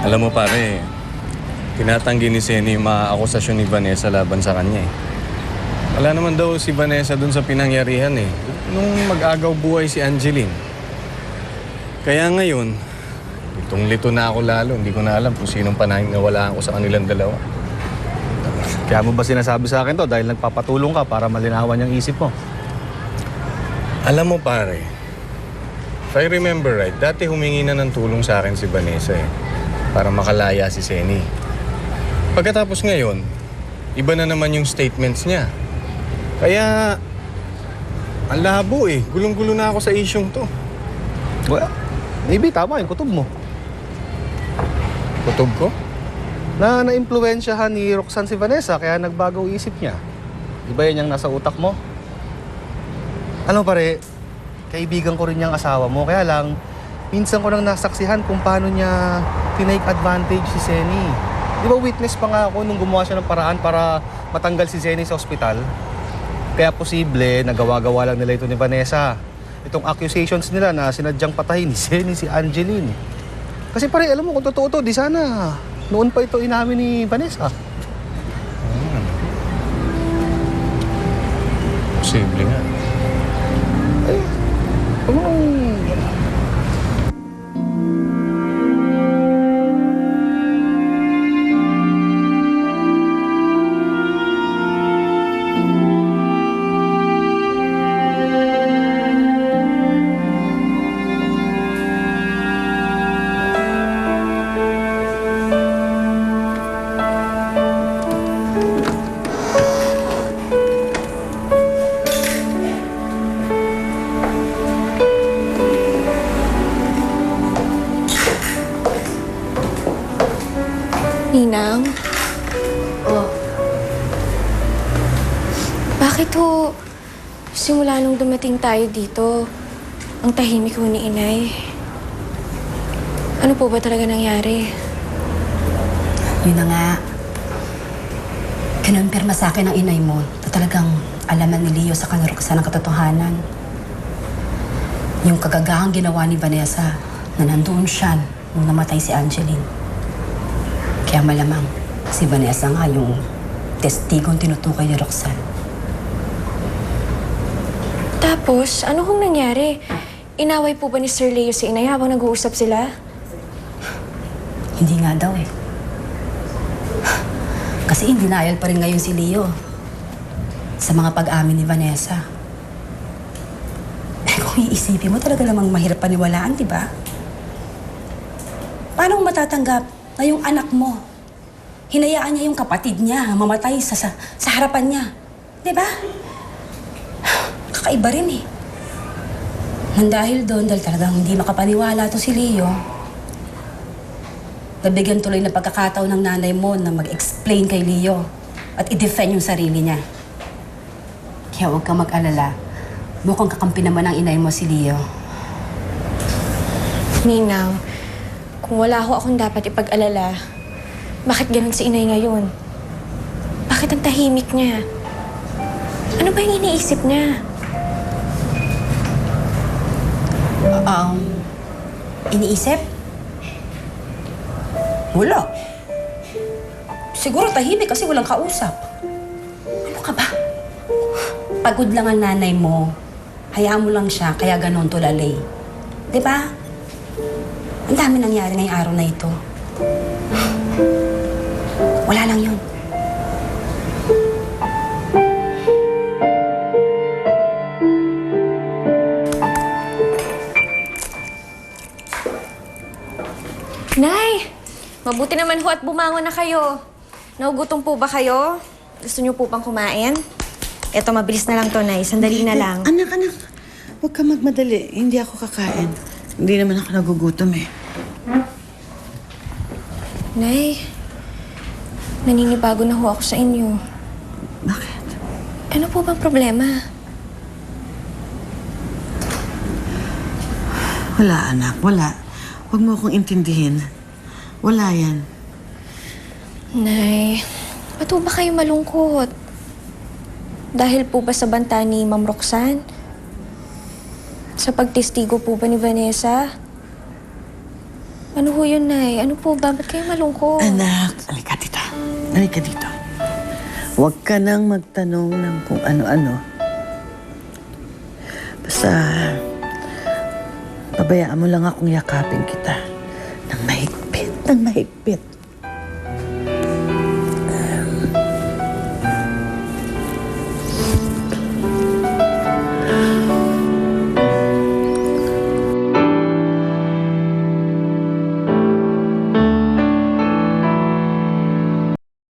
Alam mo pare, tinatanggi ni Seni yung mga akusasyon ni Vanessa laban sa kanya eh. Wala naman daw si Vanessa dun sa pinangyarihan eh. Nung mag-agaw buhay si Angeline. Kaya ngayon, litong-lito na ako lalo. Hindi ko na alam kung sinong panahing nawalaan ko sa kanilang dalawa. Kaya mo ba sinasabi sa akin to dahil nagpapatulong ka para malinawan yung isip mo? Alam mo pare, if I remember right, dati humingi na ng tulong sa akin si Vanessa eh. Para makalaya si Seni. Pagkatapos ngayon, iba na naman yung statements niya. Kaya, ang labo eh. Gulong-gulo na ako sa isyong to. Well, maybe tama yung kutob mo. Kutob ko? Na na-impluwensyahan ni Roxanne si Vanessa kaya nagbago isip niya. Di ba yan yung nasa utak mo? Ano pare, kaibigan ko rin yung asawa mo. Kaya lang, minsan ko nang nasaksihan kung paano niya tinake advantage si Seni. Di ba witness pa nga ako nung gumawa siya ng paraan para matanggal si Seni sa ospital? Kaya posible, nagawa-gawa lang nila ito ni Vanessa. Itong accusations nila na sinadyang patayin ni Seni si Angeline. Kasi pare, alam mo kung totoo to, di sana noon pa ito inamin ni Vanessa. Posible nga. Ninang? Oh, Bakit ho, simula nung dumating tayo dito, ang tahimik ho ni Inay? Ano po ba talaga nangyari? yun na nga. Kinumpirma sa akin ng inay mo na talagang alaman ni Leo sa kanaruksan ng katotohanan. Yung kagagahang ginawa ni Vanessa na nandoon siya nung namatay si Angeline. Kaya malamang si Vanessa nga yung testigong tinutukoy ni Roxanne. Tapos, ano hong nangyari? Inaway po ba ni Sir Leo si Inay habang nag-uusap sila? Hindi nga daw eh. Kasi in denial pa rin ngayon si Leo sa mga pag-amin ni Vanessa. Eh kung iisipin mo, talaga namang mahirap paniwalaan, di ba? Paano mo matatanggap na yung anak mo, hinayaan niya yung kapatid niya mamatay sa harapan niya? Di ba? Kakaiba rin eh. Nang dahil doon, dahil talagang hindi makapaniwala to si Leo, nabigyan tuloy ng pagkakataon ng nanay mo na mag-explain kay Leo at i-defend yung sarili niya. Kaya huwag kang mag-alala. Mukhang kakampi naman ang inay mo si Leo. Ninang, kung wala ho akong dapat ipag-alala, bakit ganun si Inay ngayon? Bakit ang tahimik niya? Ano ba yung iniisip niya? Iniisip? Wala. Siguro tahimik kasi walang kausap. Ano ka ba? Pagod lang ang nanay mo. Hayaan mo lang siya, kaya ganon tulalay. Di ba? Ang dami nangyari ngayong araw na ito. Wala lang yun. Nay! Mabuti naman ho at bumangon na kayo. Nagugutom po ba kayo? Gusto niyo po pang kumain? Eto, mabilis na lang to, Nay. Sandali na lang. Anak. Huwag ka magmadali. Hindi ako kakain. Hindi naman ako nagugutom eh. Nay, naninibago na ho ako sa inyo. Bakit? Ano po bang problema? Wala, anak. Wala. Huwag mo akong intindihin. Wala yan. Nay, ba't po ba kayo malungkot? Dahil po ba sa banta ni Ma'am Roxanne? Sa pagtestigo po ba ni Vanessa? Ano ho yun, Nay? Ano po ba? Ba't kayo malungkot? Anak, halika dito. Halika dito. Huwag ka nang magtanong ng kung ano-ano. Basta, pabayaan mo lang akong yakapin kita ng mahigpit, ng mahigpit.